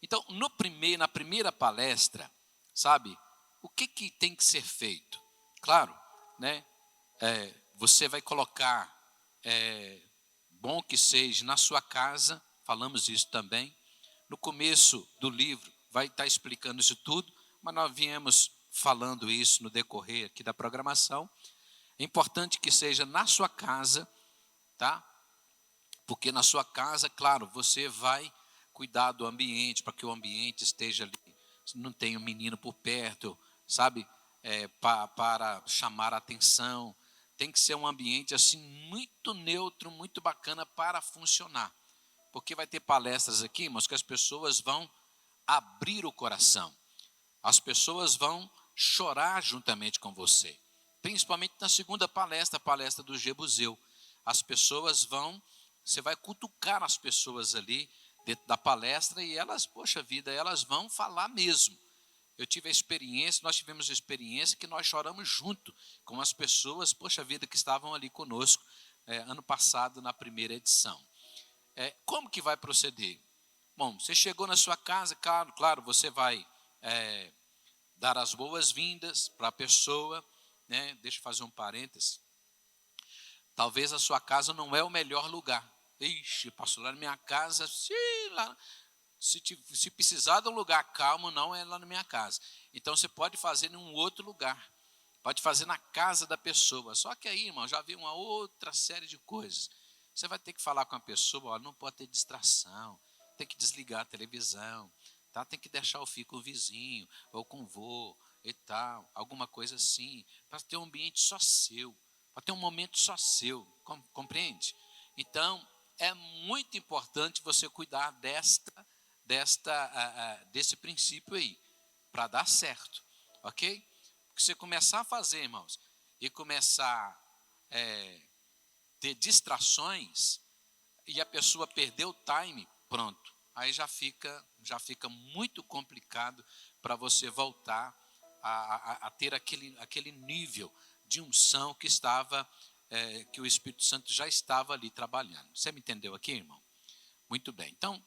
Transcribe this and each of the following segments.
Então, na primeira palestra, sabe, o que tem que ser feito? Claro, né? Você vai colocar, bom que seja, na sua casa, falamos isso também. No começo do livro vai estar explicando isso tudo, mas nós viemos falando isso no decorrer aqui da programação. É importante que seja na sua casa, tá? Porque na sua casa, claro, você vai cuidar do ambiente, para que o ambiente esteja ali, não tenha um menino por perto, sabe? Para chamar a atenção. Tem que ser um ambiente assim muito neutro, muito bacana para funcionar. Porque vai ter palestras aqui, irmãos, que as pessoas vão abrir o coração. As pessoas vão chorar juntamente com você. Principalmente na segunda palestra, a palestra do Jebuseu. As pessoas você vai cutucar as pessoas ali dentro da palestra e elas, poxa vida, elas vão falar mesmo. Eu tive a experiência, nós tivemos a experiência que nós choramos junto com as pessoas, poxa vida, que estavam ali conosco ano passado na primeira edição. Como que vai proceder? Bom, você chegou na sua casa, claro, você vai dar as boas-vindas para a pessoa, né? Deixa eu fazer um parênteses. Talvez a sua casa não é o melhor lugar. Ixi, pastor, lá na minha casa, se precisar de um lugar calmo, não é lá na minha casa. Então você pode fazer em um outro lugar. Pode fazer na casa da pessoa. Só que aí, irmão, já veio uma outra série de coisas. Você vai ter que falar com a pessoa, ó, não pode ter distração, tem que desligar a televisão, tá? Tem que deixar o fio com o vizinho, ou com o vô e tal, alguma coisa assim, para ter um ambiente só seu, para ter um momento só seu, compreende? Então, é muito importante você cuidar desse princípio aí, para dar certo, ok? Porque você começar a fazer, irmãos, e começar a ter distrações, e a pessoa perder o time, pronto. Aí já fica muito complicado para você voltar a ter aquele nível de unção que que o Espírito Santo já estava ali trabalhando. Você me entendeu aqui, irmão? Muito bem. Então,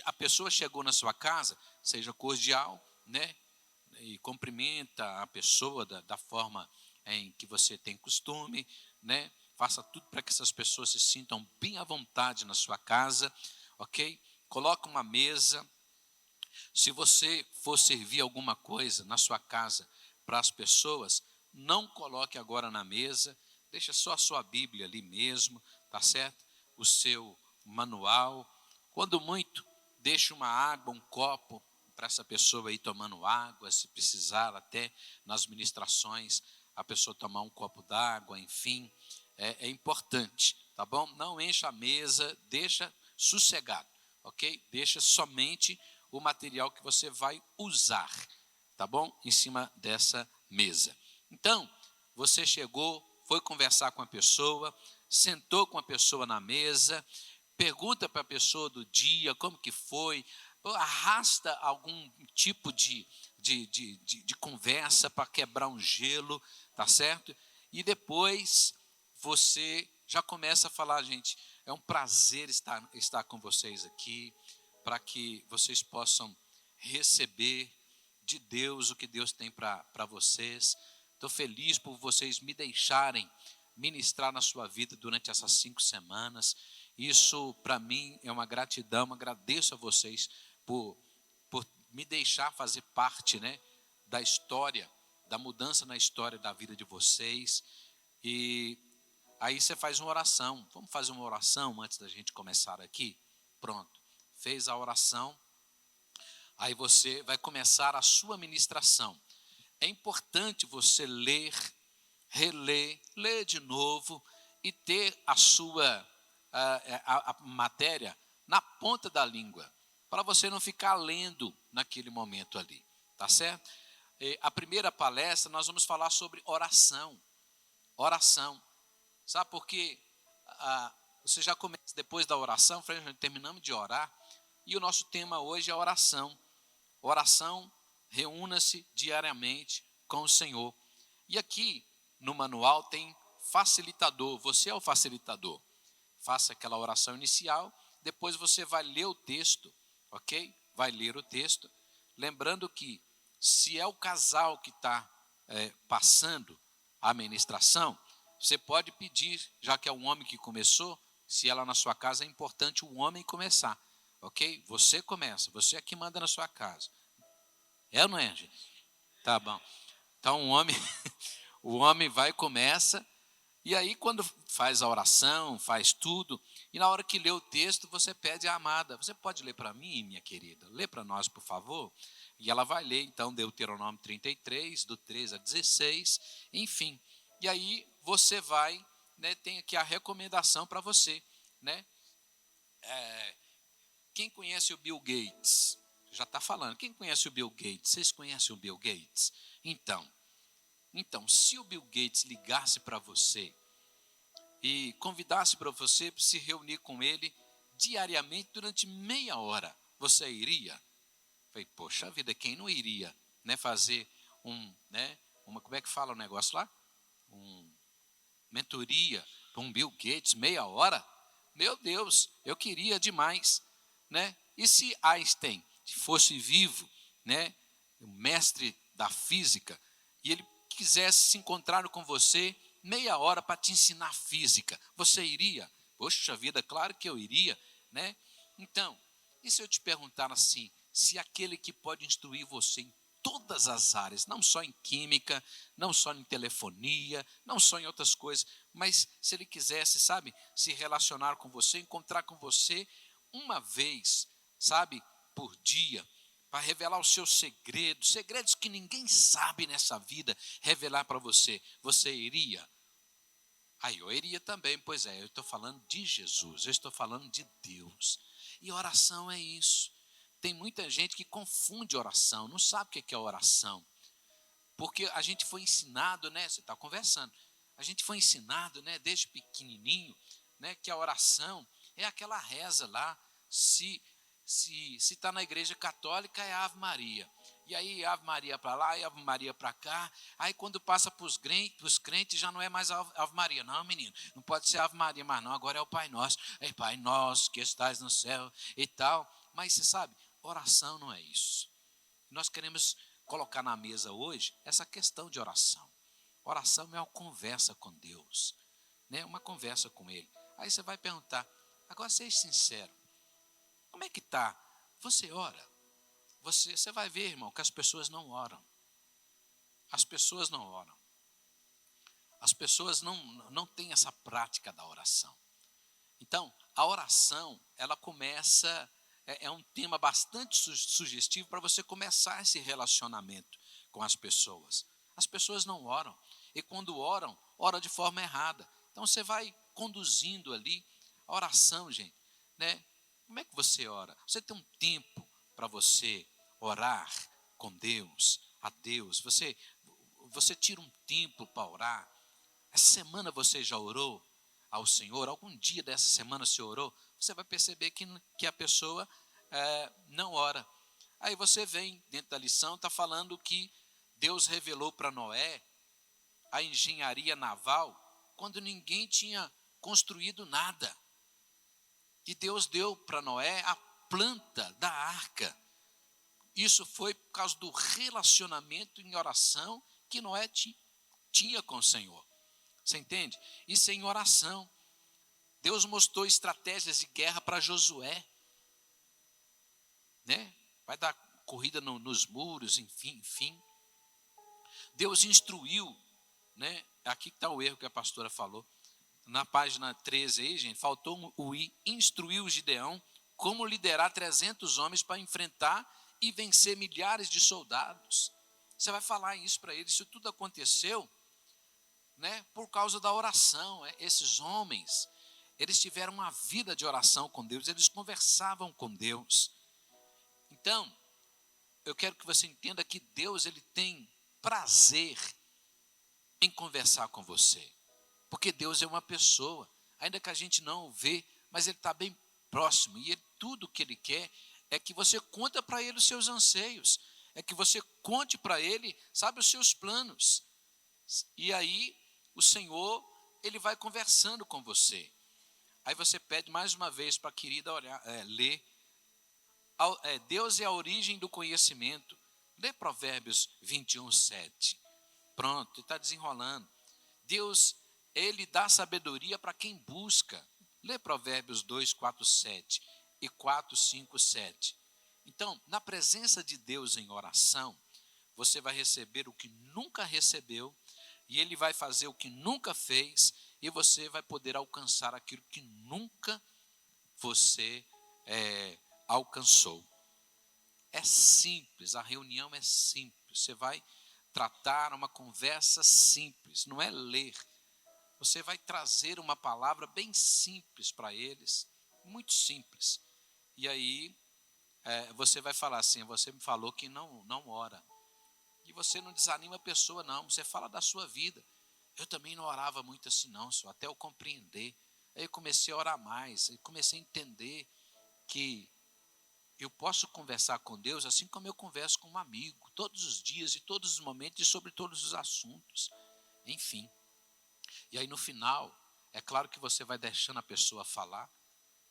a pessoa chegou na sua casa, seja cordial, né? E cumprimenta a pessoa da forma em que você tem costume, né? Faça tudo para que essas pessoas se sintam bem à vontade na sua casa, ok? Coloca uma mesa. Se você for servir alguma coisa na sua casa para as pessoas, não coloque agora na mesa, deixa só a sua Bíblia ali mesmo, tá certo? O seu manual. Quando muito, deixe uma água, um copo para essa pessoa aí tomando água, se precisar até nas ministrações, a pessoa tomar um copo d'água, enfim, é importante, tá bom? Não encha a mesa, deixa sossegado, ok? Deixa somente o material que você vai usar, tá bom? Em cima dessa mesa. Então, você chegou, foi conversar com a pessoa, sentou com a pessoa na mesa, pergunta para a pessoa do dia, como que foi, arrasta algum tipo de conversa para quebrar um gelo, tá certo? E depois você já começa a falar, gente, é um prazer estar com vocês aqui, para que vocês possam receber de Deus o que Deus tem para vocês. Estou feliz por vocês me deixarem ministrar na sua vida durante essas 5 semanas. Isso, para mim, é uma gratidão. Agradeço a vocês por me deixar fazer parte, né, da história, da mudança na história da vida de vocês. E aí você faz uma oração. Vamos fazer uma oração antes da gente começar aqui? Pronto. Fez a oração. Aí você vai começar a sua ministração. É importante você ler, reler, ler de novo e ter a matéria na ponta da língua, para você não ficar lendo naquele momento ali, tá certo? A primeira palestra nós vamos falar sobre oração. Oração. Sabe por quê? Você já começa depois da oração, terminamos de orar, e o nosso tema hoje é oração. Oração, reúna-se diariamente com o Senhor. E aqui no manual tem facilitador, você é o facilitador. Faça aquela oração inicial, depois você vai ler o texto, ok? vai ler o texto, lembrando que se é o casal que está passando a ministração, você pode pedir, já que é um homem que começou, se ela na sua casa é importante o homem começar, ok? Você começa, você é que manda na sua casa. É ou não é, gente? Tá bom. Então o homem vai e começa, e aí quando faz a oração, faz tudo, e na hora que lê o texto, você pede à amada, você pode ler para mim, minha querida? Lê para nós, por favor. E ela vai ler, então, Deuteronômio 33, do 13 a 16, enfim. E aí você vai, né, tem aqui a recomendação para você, né? Quem conhece o Bill Gates? Já está falando. Quem conhece o Bill Gates? Vocês conhecem o Bill Gates? Então, se o Bill Gates ligasse para você e convidasse para você se reunir com ele diariamente durante meia hora, você iria? Falei, poxa vida, quem não iria, né, fazer como é que fala o negócio lá? Mentoria para um Bill Gates, meia hora? Meu Deus, eu queria demais, né? E se Einstein fosse vivo, né, o mestre da física, e ele quisesse se encontrar com você meia hora para te ensinar física, você iria? Poxa vida, claro que eu iria, né? Então, e se eu te perguntar assim, se aquele que pode instruir você em todas as áreas, não só em química, não só em telefonia, não só em outras coisas, mas se ele quisesse, sabe, se relacionar com você, encontrar com você uma vez, sabe, por dia, para revelar os seus segredos, segredos que ninguém sabe nessa vida, revelar para você, você iria? Aí eu iria também, pois é, eu estou falando de Jesus, eu estou falando de Deus. E oração é isso. Tem muita gente que confunde oração, não sabe o que é oração. Porque a gente foi ensinado, né? Você está conversando. A gente foi ensinado, né, desde pequenininho, né, que a oração é aquela reza lá. Se está na igreja católica é Ave Maria. E aí Ave Maria para lá e Ave Maria para cá. Aí quando passa para os crentes já não é mais Ave Maria. Não, menino, não pode ser Ave Maria mais não. Agora é o Pai Nosso. É Pai Nosso que estás no céu e tal. Mas você sabe, oração não é isso. Nós queremos colocar na mesa hoje essa questão de oração. Oração é uma conversa com Deus, né? Uma conversa com Ele. Aí você vai perguntar, agora seja sincero, como é que está? Você ora? Você vai ver, irmão, que as pessoas não oram. As pessoas não oram. As pessoas não têm essa prática da oração. Então, a oração, ela começa, é um tema bastante sugestivo para você começar esse relacionamento com as pessoas. As pessoas não oram. E quando oram, oram de forma errada. Então, você vai conduzindo ali a oração, gente, né? Como é que você ora? Você tem um tempo para você orar com Deus, a Deus. Você tira um tempo para orar. Essa semana você já orou ao Senhor? Algum dia dessa semana você orou? Você vai perceber que a pessoa não ora. Aí você vem dentro da lição, está falando que Deus revelou para Noé a engenharia naval quando ninguém tinha construído nada. E Deus deu para Noé a planta da arca. Isso foi por causa do relacionamento em oração que Noé tinha com o Senhor. Você entende? Isso é em oração. Deus mostrou estratégias de guerra para Josué, né? Vai dar corrida nos muros, enfim. Deus instruiu, né? Aqui está o erro que a pastora falou. Na página 13 aí, gente, faltou o I. Instruiu Gideão como liderar 300 homens para enfrentar e vencer milhares de soldados. Você vai falar isso para eles. Isso tudo aconteceu, né, por causa da oração. Esses homens, eles tiveram uma vida de oração com Deus. Eles conversavam com Deus. Então, eu quero que você entenda que Deus, ele tem prazer em conversar com você. Porque Deus é uma pessoa, ainda que a gente não o vê, mas Ele está bem próximo. E tudo que Ele quer é que você conte para Ele os seus anseios. É que você conte para Ele, sabe, os seus planos. E aí, o Senhor, Ele vai conversando com você. Aí você pede mais uma vez para a querida ler Deus é a origem do conhecimento. Lê Provérbios 21, 7. Pronto, ele está desenrolando. Deus, ele dá sabedoria para quem busca. Lê Provérbios 2, 4, 7 e 4, 5, 7. Então, na presença de Deus em oração, você vai receber o que nunca recebeu, e Ele vai fazer o que nunca fez, e você vai poder alcançar aquilo que nunca você alcançou. É simples, a reunião é simples. Você vai tratar uma conversa simples, não é ler. Você vai trazer uma palavra bem simples para eles, muito simples. E aí você vai falar assim: você me falou que não ora. E você não desanima a pessoa, não. Você fala da sua vida. Eu também não orava muito assim, não, só até eu compreender. Aí eu comecei a orar mais, aí comecei a entender que eu posso conversar com Deus assim como eu converso com um amigo, todos os dias e todos os momentos e sobre todos os assuntos. Enfim. E aí no final, é claro que você vai deixando a pessoa falar.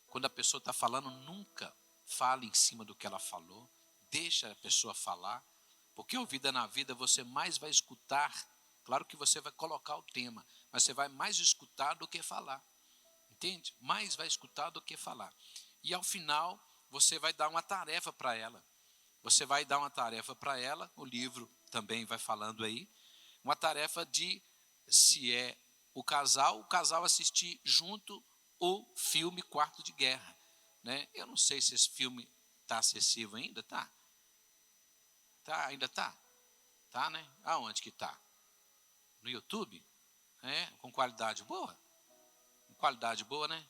Quando a pessoa está falando, nunca fale em cima do que ela falou. Deixa a pessoa falar. Porque ouvida na vida você mais vai escutar. Claro que você vai colocar o tema, mas você vai mais escutar do que falar. Entende? Mais vai escutar do que falar. E ao final, você vai dar uma tarefa para ela. Você vai dar uma tarefa para ela, o livro também vai falando aí, uma tarefa de, se é o casal assistir junto o filme Quarto de Guerra. Né? Eu não sei se esse filme está acessível ainda, tá? Tá, ainda tá? Tá, né? Aonde que tá? No YouTube? Com qualidade boa? Com qualidade boa, né?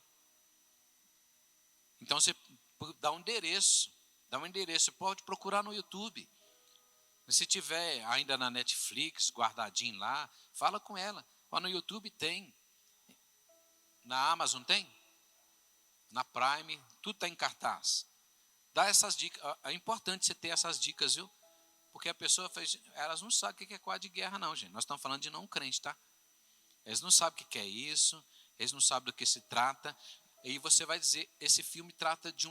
Então você dá um endereço, você pode procurar no YouTube. Se tiver ainda na Netflix, guardadinho lá, fala com ela. Ó, no YouTube tem. Na Amazon tem? Na Prime, tudo está em cartaz. Dá essas dicas. É importante você ter essas dicas, viu? Porque a pessoa faz, elas não sabem o que é quadro de guerra, não, gente. Nós estamos falando de não crente, tá? Eles não sabem o que é isso, eles não sabem do que se trata. E você vai dizer, esse filme trata de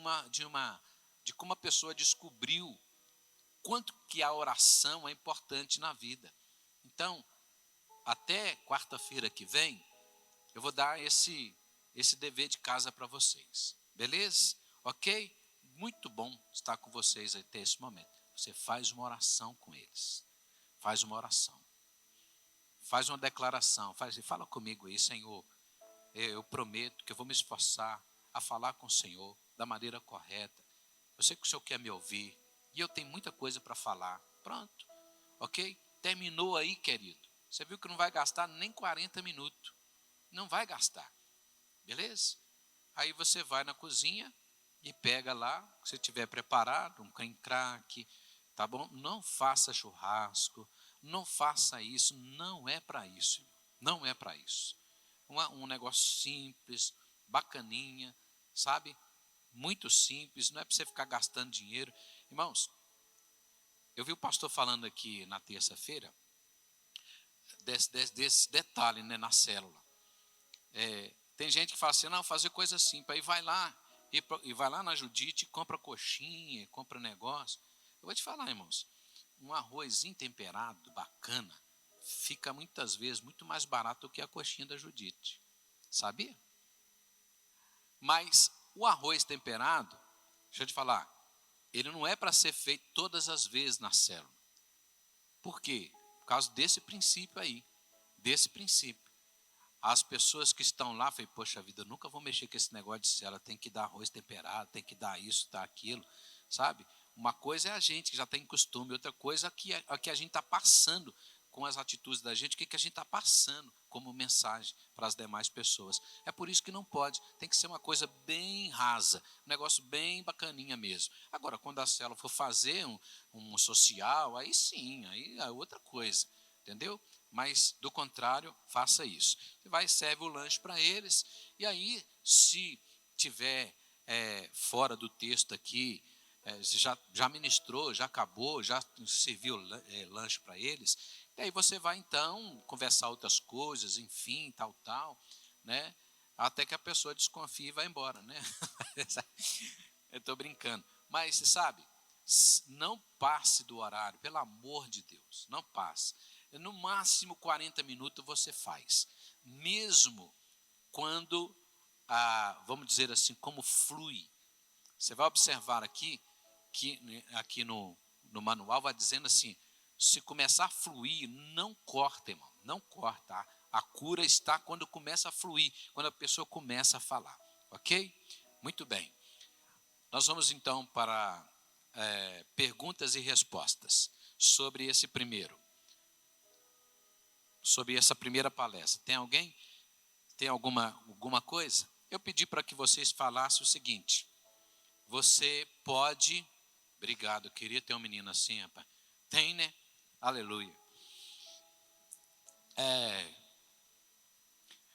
como a pessoa descobriu quanto que a oração é importante na vida. Então, até quarta-feira que vem, eu vou dar esse dever de casa para vocês. Beleza? Ok? Muito bom estar com vocês até esse momento. Você faz uma oração com eles. Faz uma oração. Faz uma declaração. Fala comigo aí, Senhor. Eu prometo que eu vou me esforçar a falar com o Senhor da maneira correta. Eu sei que o Senhor quer me ouvir. E eu tenho muita coisa para falar. Pronto. Ok? Terminou aí, querido. Você viu que não vai gastar nem 40 minutos. Não vai gastar. Beleza? Aí você vai na cozinha e pega lá, se você tiver preparado, um creme crack, tá bom? Não faça churrasco, não faça isso, não é para isso, não é para isso. Um negócio simples, bacaninha, sabe? Muito simples, não é para você ficar gastando dinheiro. Irmãos, eu vi o pastor falando aqui na terça-feira desse detalhe, né, na célula. Tem gente que fala assim, não, fazer coisa simples, aí vai lá, e vai lá na Judite, compra coxinha, compra negócio. Eu vou te falar, irmãos, um arrozinho temperado, bacana, fica muitas vezes muito mais barato do que a coxinha da Judite. Sabia? Mas o arroz temperado, deixa eu te falar, ele não é para ser feito todas as vezes na célula. Por quê? Por causa desse princípio aí, desse princípio. As pessoas que estão lá, falam, poxa vida, eu nunca vou mexer com esse negócio de célula, tem que dar arroz temperado, tem que dar isso, dar aquilo, sabe? Uma coisa é a gente que já tem costume, outra coisa é que a gente está passando com as atitudes da gente, o que a gente está passando como mensagem para as demais pessoas. É por isso que não pode, tem que ser uma coisa bem rasa, um negócio bem bacaninha mesmo. Agora, quando a célula for fazer um social, aí sim, aí é outra coisa, entendeu? Mas, do contrário, faça isso. Você vai e serve o lanche para eles, e aí, se tiver fora do texto aqui, você já ministrou, já acabou, já serviu lanche para eles, e aí você vai, então, conversar outras coisas, enfim, tal, né? Até que a pessoa desconfie e vai embora, né? Eu estou brincando. Mas, você sabe, não passe do horário, pelo amor de Deus, não passe. No máximo 40 minutos você faz. Mesmo quando, vamos dizer assim, como flui. Você vai observar aqui, que aqui no manual vai dizendo assim, se começar a fluir, não corta, irmão, não corta. A cura está quando começa a fluir, quando a pessoa começa a falar, ok? Muito bem. Nós vamos então para perguntas e respostas sobre esse primeiro, sobre essa primeira palestra. Tem alguém? Tem alguma coisa? Eu pedi para que vocês falassem o seguinte, você pode, obrigado, eu queria ter um menino assim, rapaz. Tem, né? Aleluia.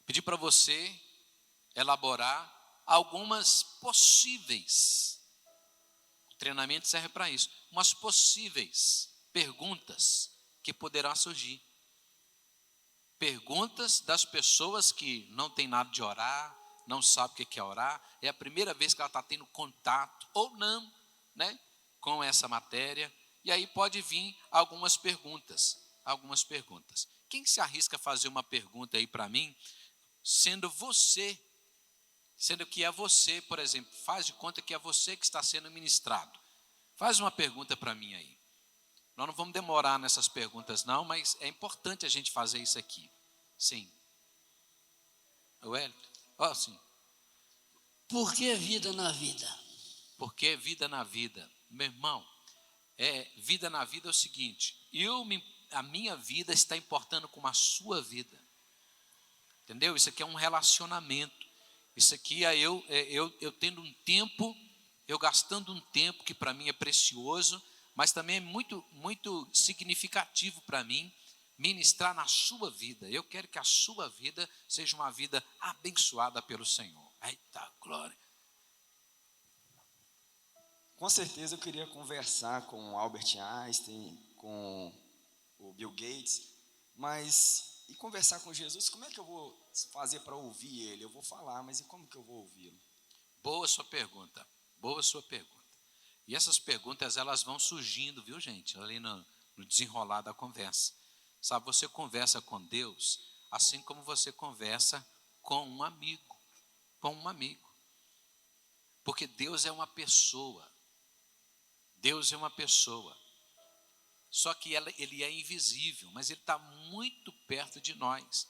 Pedi para você elaborar algumas possíveis, o treinamento serve para isso, umas possíveis perguntas que poderão surgir. Perguntas das pessoas que não tem nada de orar, não sabe o que é orar, é a primeira vez que ela está tendo contato, ou não, né, com essa matéria, e aí pode vir algumas perguntas. Quem se arrisca a fazer uma pergunta aí para mim, sendo que é você, por exemplo, faz de conta que é você que está sendo ministrado. Faz uma pergunta para mim aí. Nós não vamos demorar nessas perguntas não, mas é importante a gente fazer isso aqui. Sim. Wellington? Sim. Por que vida na vida? Por que vida na vida? Meu irmão, vida na vida é o seguinte, a minha vida está importando com a sua vida. Entendeu? Isso aqui é um relacionamento. Isso aqui é eu tendo um tempo, eu gastando um tempo que para mim é precioso, mas também é muito, muito significativo para mim ministrar na sua vida. Eu quero que a sua vida seja uma vida abençoada pelo Senhor. Eita, glória. Com certeza eu queria conversar com o Albert Einstein, com o Bill Gates, mas e conversar com Jesus, como é que eu vou fazer para ouvir ele? Eu vou falar, mas e como que eu vou ouvi-lo? Boa sua pergunta, boa sua pergunta. E essas perguntas, elas vão surgindo, viu gente, ali no desenrolar da conversa. Sabe, você conversa com Deus, assim como você conversa com um amigo, Porque Deus é uma pessoa. Deus é uma pessoa. Só que ele é invisível, mas ele está muito perto de nós.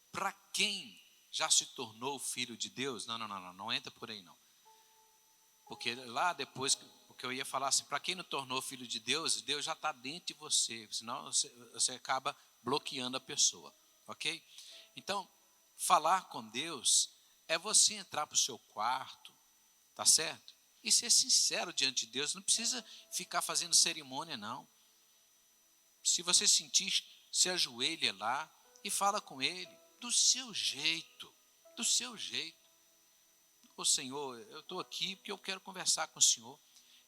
Para quem já se tornou filho de Deus, não entra por aí não. Porque lá depois, porque eu ia falar assim, para quem não tornou filho de Deus, Deus já está dentro de você, senão você acaba bloqueando a pessoa, ok? Então, falar com Deus é você entrar para o seu quarto, tá certo? E ser sincero diante de Deus, não precisa ficar fazendo cerimônia não. Se você sentir, se ajoelha lá e fala com Ele, do seu jeito. Ô Senhor, eu estou aqui porque eu quero conversar com o Senhor.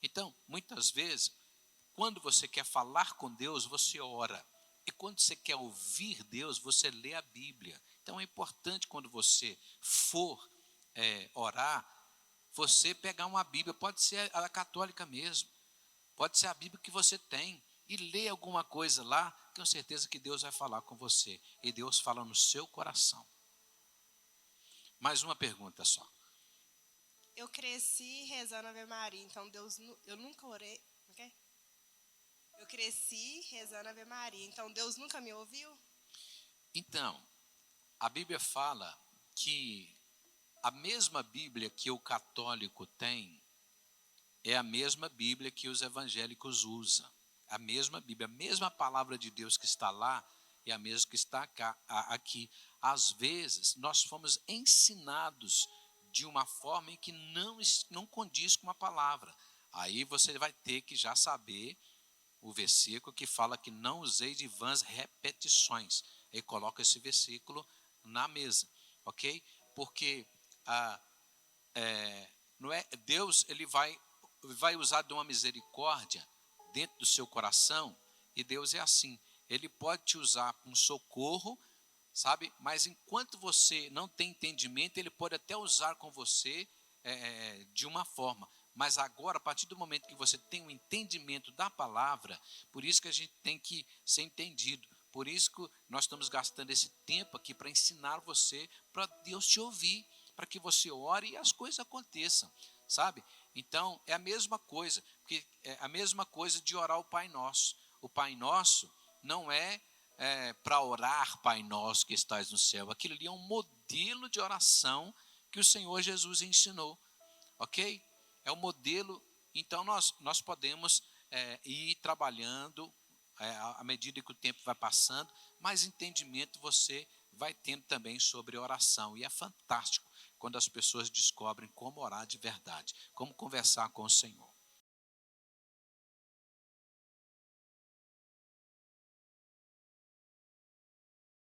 Então, muitas vezes, quando você quer falar com Deus, você ora. E quando você quer ouvir Deus, você lê a Bíblia. Então é importante quando você for orar, você pegar uma Bíblia, pode ser a católica mesmo, pode ser a Bíblia que você tem, e ler alguma coisa lá, tenho certeza que Deus vai falar com você. E Deus fala no seu coração. Mais uma pergunta só. Eu cresci rezando Ave Maria, então eu nunca orei, ok? Eu cresci rezando Ave Maria, então Deus nunca me ouviu? Então, a Bíblia fala que a mesma Bíblia que o católico tem é a mesma Bíblia que os evangélicos usam. A mesma Bíblia, a mesma palavra de Deus que está lá é a mesma que está aqui. Às vezes, nós fomos ensinados de uma forma em que não condiz com a palavra. Aí você vai ter que já saber o versículo que fala que não usei de vãs repetições. Aí coloca esse versículo na mesa, ok? Porque não é, Deus ele vai usar de uma misericórdia dentro do seu coração, e Deus é assim, Ele pode te usar com socorro, sabe? Mas enquanto você não tem entendimento, Ele pode até usar com você de uma forma, Mas agora, a partir do momento que você tem um entendimento da palavra, por isso que a gente tem que ser entendido. Por isso que nós estamos gastando esse tempo aqui para ensinar você, para Deus te ouvir, para que você ore e as coisas aconteçam, sabe? Então, é a mesma coisa, porque é a mesma coisa de orar o Pai Nosso. O Pai Nosso não é para orar, Pai Nosso que estás no céu. Aquilo ali é um modelo de oração que o Senhor Jesus ensinou, ok? É um modelo, então nós podemos ir trabalhando à medida que o tempo vai passando, mais entendimento você vai tendo também sobre oração. E é fantástico quando as pessoas descobrem como orar de verdade, como conversar com o Senhor.